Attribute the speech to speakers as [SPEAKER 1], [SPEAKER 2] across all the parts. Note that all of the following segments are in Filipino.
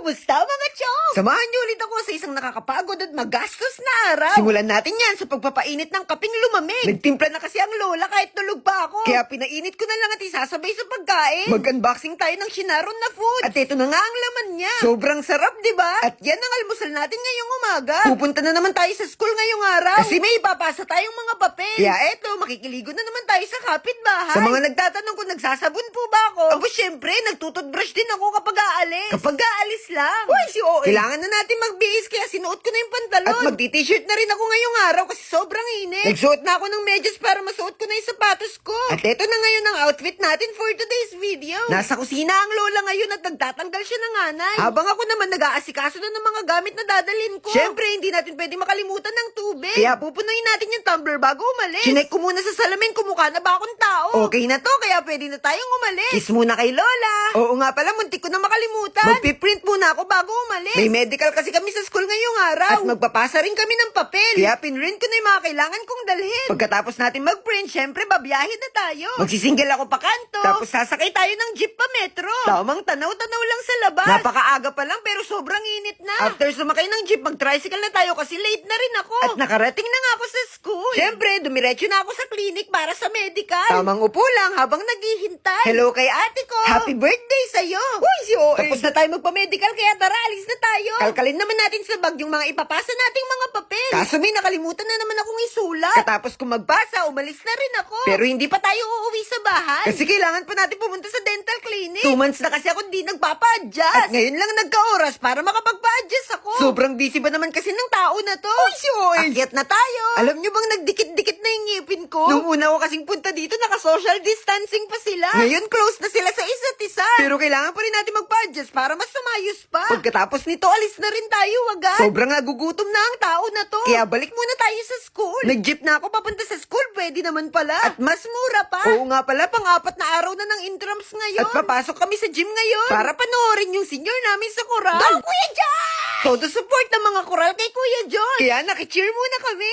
[SPEAKER 1] Kumusta mga chong? Samahan niyo ulit ako sa isang nakakapagod at magastos na araw. Simulan natin yan sa pagpapainit ng kaping lumamig. Nagtimpla na kasi ang lola kahit tulog pa ako. Kaya pinainit ko na lang at isasabay sa pagkain. Mag-unboxing tayo ng Shinaron na food. At ito na nga ang laman niya. Sobrang sarap, di ba? At yan ang almusal natin ngayong umaga. Pupunta na naman tayo sa school ngayong araw. Kasi may ipapasa tayong mga papel. Kaya eto, makikiligo na naman tayo sa kapitbahay. Sa mga nagtatanong kung nagsasabon po ba ako? Aba syempre, nagtututbrush din ako kapag aalis. Kapag aalis lang. Uy, si OA. Kailangan na natin magbihis kaya sinuot ko na yung pantalon. At magti-t-shirt na rin ako ngayong araw kasi sobrang init. Nagsuot na ako ng medyas para masuot ko na yung sapatos ko. At eto na ngayon ang outfit natin for today's video. Nasa kusina ang lola ngayon at nagtatanggal siya ng anay. Habang ako naman nag-aasikaso na ng mga gamit na dadalhin ko. Syempre, hindi natin pwede makalimutan ng tubig. Kaya pupunuin natin yung tumbler bago umalis. Chinek ko muna sa salamin kung mukha na ba akong tao. Okay na to, kaya pwede na tayong umalis. Kiss muna kay lola. Oo nga pala, muntik ko na makalimutan. Magpiprint muna ako bago umalis. May medical kasi kami sa school ngayong araw. At magpapasa rin kami ng papel. Kaya pinrint ko na yung mga kailangan kong dalhin. Pagkatapos natin magprint, syempre babiyahin na tayo. Magsisingle ako pa kanto. Tapos sasakay tayo ng jeep pa metro. Tamang tanaw-tanaw lang sa labas. Napakaaga pa lang pero sobrang init na. After sumakay ng jeep, mag-tricycle na tayo kasi late na rin ako. At nakarating na nga ako sa school. Syempre, dumiretso na ako sa clinic para sa medical. Tamang upo lang habang naghihintay. Hello kay ate ko. Happy birthday sa'yo. Uy, si OA. Tapos na tayo magpa-medical kaya tara, alis na tayo. Kalkalin naman natin sa bag yung mga ipapasa nating mga papel. Kaso may nakalimutan na naman akong isulat. Katapos kong magbasa, umalis na rin ako. Pero hindi pa tayo uuwi sa bahay. Kasi kailangan pa natin pumunta sa dental clinic. 2 months na kasi ako hindi nagpapa-adjust. At ngayon lang nagka-oras para makapagpa-adjust ako. Sobrang busy ba naman kasi ng tao na to? Uy, si OA. Akyat na tayo. Alam nyo bang nagdikit-dikit na yung ngipin ko? Nung una ko kasing punta dito, naka-social distancing pa sila. Ngayon, close na sila sa isa't isa. Pero kailangan pa rin natin magpa-adjust para mas sumayos pa. Pagkatapos nito, alis na rin tayo agad. Sobrang nagugutom na ang tao na to. Kaya balik muna tayo sa school. Nag-jeep na ako papunta sa school, pwede naman pala. At mas mura pa. Oo nga pala, pang-4 na araw na ng intrams ngayon. At papasok kami sa gym ngayon. Para panoorin yung senior namin sa koral. Go, Kuya John! Todo support ng mga koral kay Kuya John. Kaya nakicheer muna kami.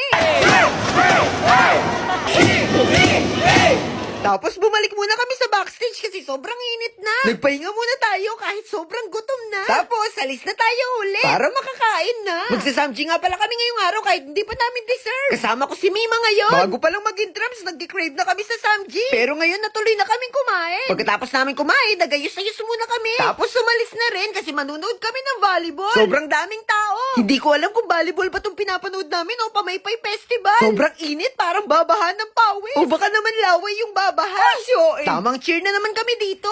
[SPEAKER 1] Tapos bumalik muna kami sa backstage kasi sobrang init na. Nagpahinga muna tayo kahit sobrang gutom na. Tapos alis na tayo ulit. Para makakain na. Magsasamji nga pala kami ngayong araw kahit hindi pa namin deserve. Kasama ko si Mima ngayon. Bago pa lang mag-intrams, nag-crave na kami sa samji. Pero ngayon natuloy na kaming kumain. Pagkatapos namin kumain, nagayos-ayos muna kami. Tapos sumalis na rin kasi manunood kami ng volleyball. Sobrang daming tao. Hindi ko alam kung volleyball pa itong pinapanood namin o Pamaypay Festival. Sobrang init, parang babahan ng pawis. O baka naman laway yung babahan. Ay, si OA. Tamang cheer na naman kami dito.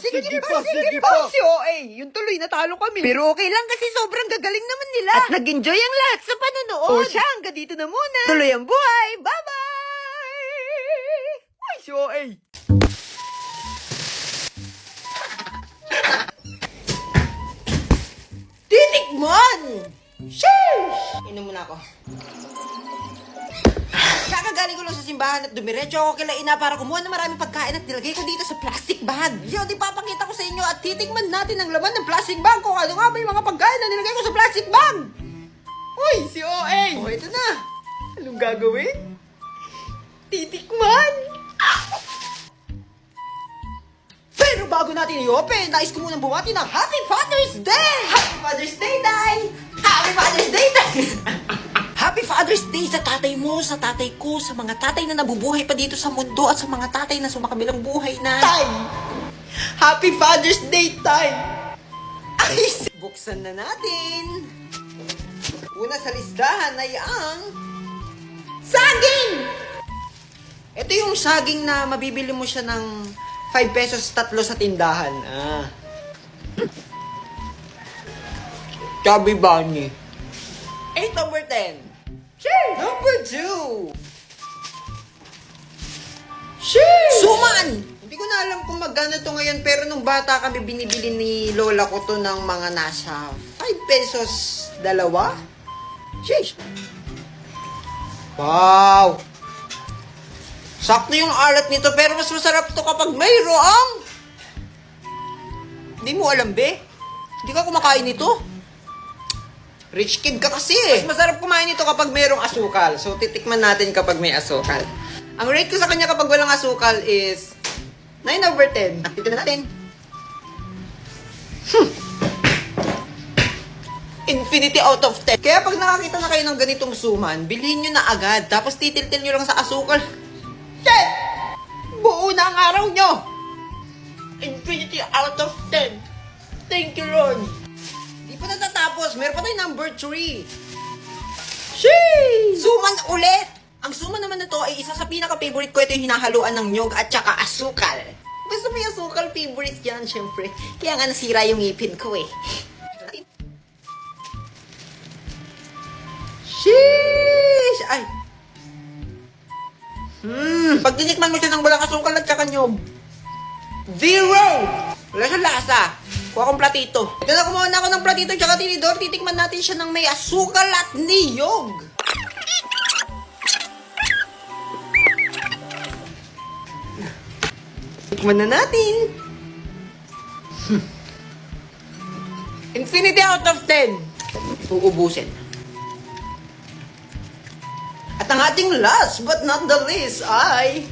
[SPEAKER 1] Sige pa. Si OA, yung tuloy natalo kami. Pero okay lang kasi sobrang gagaling naman nila. At nag-enjoy ang lahat sa panonood. O siya, hanggang dito na muna. Tuloy ang buhay. Bye-bye! Ay, si OA. Titikman! Sheesh! Inom muna ako. Kakagaling ko lang sa simbahan at dumiretso ako kila ina para kumuha ng maraming pagkain at nilagay ko dito sa plastic bag. Yun, ipapakita ko sa inyo at titikman natin ang laman ng plastic bag kung ano nga ba yung mga pagkain na nilagay ko sa plastic bag. Uy, si OA! Oh, ito na. Anong gagawin? Titikman! Pero bago natin i-open, nais ko munang bumati ng Happy Father's Day! Happy Father's Day, Day! Happy Father's Day, Day! Happy Father's Day sa tatay mo, sa tatay ko, sa mga tatay na nabubuhay pa dito sa mundo at sa mga tatay na sumakabilang buhay na. Tay! Happy Father's Day, Tay! Ay, buksan na natin. Una sa listahan ay ang saging! Ito yung saging na mabibili mo siya ng 5 pesos tatlo sa tindahan. Chubby Bunny. 8 over 10. Cheers! Number 2. Cheers! Suman! Hindi ko na alam kung magkano to ngayon pero nung bata kami binibili ni lola ko to ng mga nasa 5 pesos dalawa. Cheers! Wow! Sakto yung alat nito pero mas masarap to kapag mayroong. Hindi mo alam, be? Hindi ka kumakain nito. Rich kid ka kasi eh. Mas masarap kumain ito kapag mayroong asukal. So, titikman natin kapag may asukal. Ang rate ko sa kanya kapag walang asukal is 9 over 10. At titignan natin. Infinity out of 10. Kaya pag nakakita na kayo ng ganitong suman, bilhin nyo na agad. Tapos titiltil nyo lang sa asukal. Shit! Buo na ang araw nyo! Infinity out of 10. Thank you, Lord. Di pa natatapos. Meron pa tayo number 3. Sheesh! Suman ulit! Ang suman naman na to ay isa sa pinaka-favorite ko. Ito yung hinahaluan ng nyog at saka asukal. Gusto mo yung asukal? Favorite yan, syempre. Kaya nga nasira yung ngipin ko eh. Sheesh! Ay! Pag tinikman mo siya ng walang asukal at saka nyog, 0! Wala siyang lasa. Kuha kong platito. Ito na, kumuha na ako ng platito at saka tinidor. Titikman natin siya ng may asukal at niyog. Tikman na natin. Infinity out of 10. Uubusin. At ang ating last but not the least ay...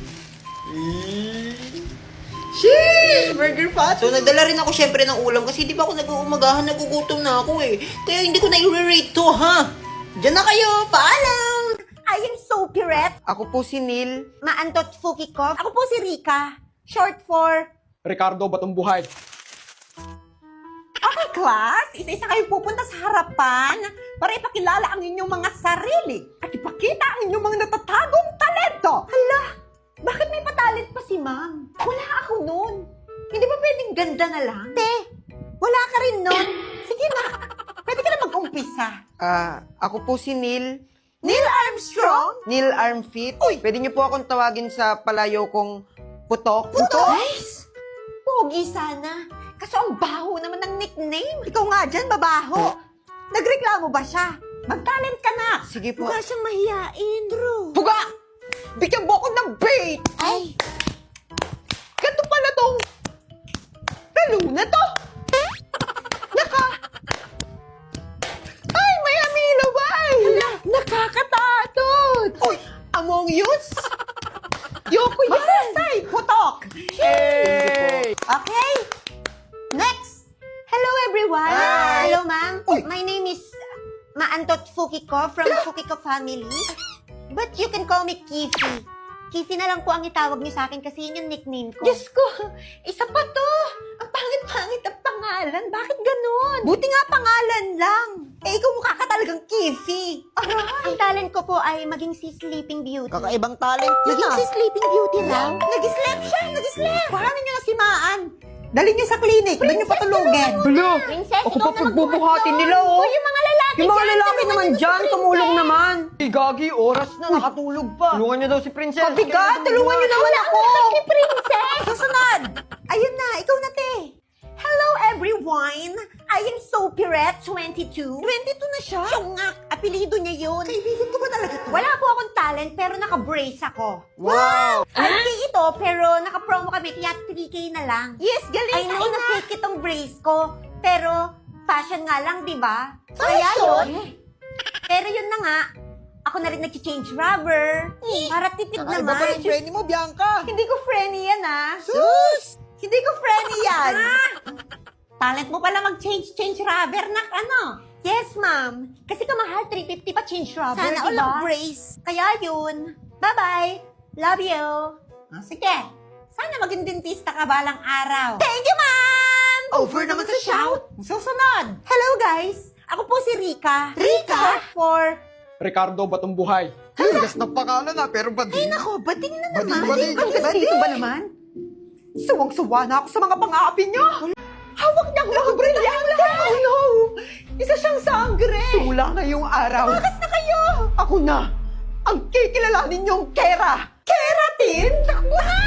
[SPEAKER 1] Sheesh! Burger patty. So, nagdala rin ako syempre ng ulam kasi di ba ako nag-uumagahan, nagugutom na ako eh. Kaya hindi ko na i-rate to, ha? Diyan na kayo. Paalam!
[SPEAKER 2] I am Sophie Ret.
[SPEAKER 1] Ako po si Neil.
[SPEAKER 2] Maantot Fukikov. Ako po si Rika. Short for...
[SPEAKER 3] Ricardo Batong-Buhay.
[SPEAKER 2] Okay, class. Isa-isa kayo pupunta sa harapan para ipakilala ang inyong mga sarili at ipakita ang inyong mga natatagong talento. Hala, bakit may patalent pa si ma'am? Wala ako nun. Hindi ba pwedeng ganda na lang? Te, wala ka rin nun. Sige na, pwede ka na mag-umpisa.
[SPEAKER 1] Ako po si Neil.
[SPEAKER 2] Neil Armstrong?
[SPEAKER 1] Neil Armfit. Uy! Pwede niyo po akong tawagin sa palayo kong Putok.
[SPEAKER 2] Guys, pogi sana. Kaso ang baho naman ng nickname. Ikaw nga dyan, babaho. Nagreklamo ba siya? Mag-talent ka na.
[SPEAKER 1] Sige po.
[SPEAKER 2] Mukha siyang mahiyain, Drew.
[SPEAKER 1] Puga! Bigyan mo ako ng bait!
[SPEAKER 2] Ay,
[SPEAKER 1] Ganto pala tong... Lalo na to! Ay, may amilaway!
[SPEAKER 2] nakakatatot.
[SPEAKER 1] Uy! Among Us!
[SPEAKER 2] Yoko Yasay, putok.
[SPEAKER 3] Hey!
[SPEAKER 2] Okay, next. Hello, everyone.
[SPEAKER 1] Hi.
[SPEAKER 2] Hello, ma'am.
[SPEAKER 1] Uy.
[SPEAKER 2] My name is Maantot Fukikov from Fukikov family. But you can call me Kifi. Kifi na lang po ang itawag niyo sa akin kasi yun yung nickname ko. Diyos ko, isa pa to. Ang pangit-pangit ang pangalan. Bakit ganun? Buti nga pangalan lang. Eh, ikaw mukha ka talagang Kifi. Ang talent ko po ay maging si Sleeping Beauty.
[SPEAKER 1] Kakaibang talent yun
[SPEAKER 2] Naging si Sleeping Beauty lang? Nag-sleep siya! Nag-sleep! Paano niyo nasimaan? Dali niyo sa clinic. Doon niyo patulugin.
[SPEAKER 3] Hala!
[SPEAKER 2] Princess,
[SPEAKER 3] Ako
[SPEAKER 2] ikaw
[SPEAKER 3] pa
[SPEAKER 2] na
[SPEAKER 3] pagbubuhati nila, oh!
[SPEAKER 2] Yung mga lalaki
[SPEAKER 3] Yung mga
[SPEAKER 2] dyan,
[SPEAKER 3] lalaki
[SPEAKER 2] tulungan
[SPEAKER 3] naman
[SPEAKER 2] niyo si
[SPEAKER 3] dyan,
[SPEAKER 2] Princess.
[SPEAKER 3] tumulong naman! Hey, Gagi, oras na, nakatulog pa! Tulungan niyo daw si Princess!
[SPEAKER 2] Pabigat, tulungan niyo naman ako! Si Princess! Susunod! Ayun na, ikaw na, te. Hello, everyone! I am Sophie Ret, 22. 22 na siya? Yung nga, apelido niya yun. Kaibigan ko ba talaga to? Wala po akong talent, pero naka-brace ako.
[SPEAKER 1] Wow!
[SPEAKER 2] 5K ito, pero naka-promo kami, kaya 3K na lang. Yes, galing! I know na fake itong brace ko, pero fashion nga lang, di ba? Kaya yun. Pero yun na nga, ako na rin nag-change rubber. Para tipid
[SPEAKER 1] Kakaiba
[SPEAKER 2] naman.
[SPEAKER 1] pa rin friend mo, Bianca!
[SPEAKER 2] Hindi ko friendly yan, ah.
[SPEAKER 1] Sus!
[SPEAKER 2] Hindi ko friendly yan. Talent mo pala mag-change rubber na ano? Yes, ma'am. Kasi kamahal, 350 pa change rubber,
[SPEAKER 1] Sana all
[SPEAKER 2] diba?
[SPEAKER 1] ang
[SPEAKER 2] brace. Kaya yun. Bye-bye. Love you. Sige. Sana maging dentista ka balang araw. Thank you, ma'am!
[SPEAKER 1] Over naman sa shout.
[SPEAKER 2] Susunod. Hello, guys. Ako po si Rika. Rika? For...
[SPEAKER 3] Ricardo Batong-Buhay.
[SPEAKER 1] Tigas ng pangalan na, pero bading.
[SPEAKER 2] Nako, bading na
[SPEAKER 1] Bading,
[SPEAKER 2] naman.
[SPEAKER 1] bading.
[SPEAKER 2] Bading ba naman? Suwang-suwa na ako sa mga pang-aapi niyo. Hawak niyang mga brilyante. Oh no! Isa siyang sangre.
[SPEAKER 1] Wala na yung araw.
[SPEAKER 2] Bakas na kayo.
[SPEAKER 1] Ako na! Ang kikilalanin niyong Kera!
[SPEAKER 2] Keratin? Takbo na!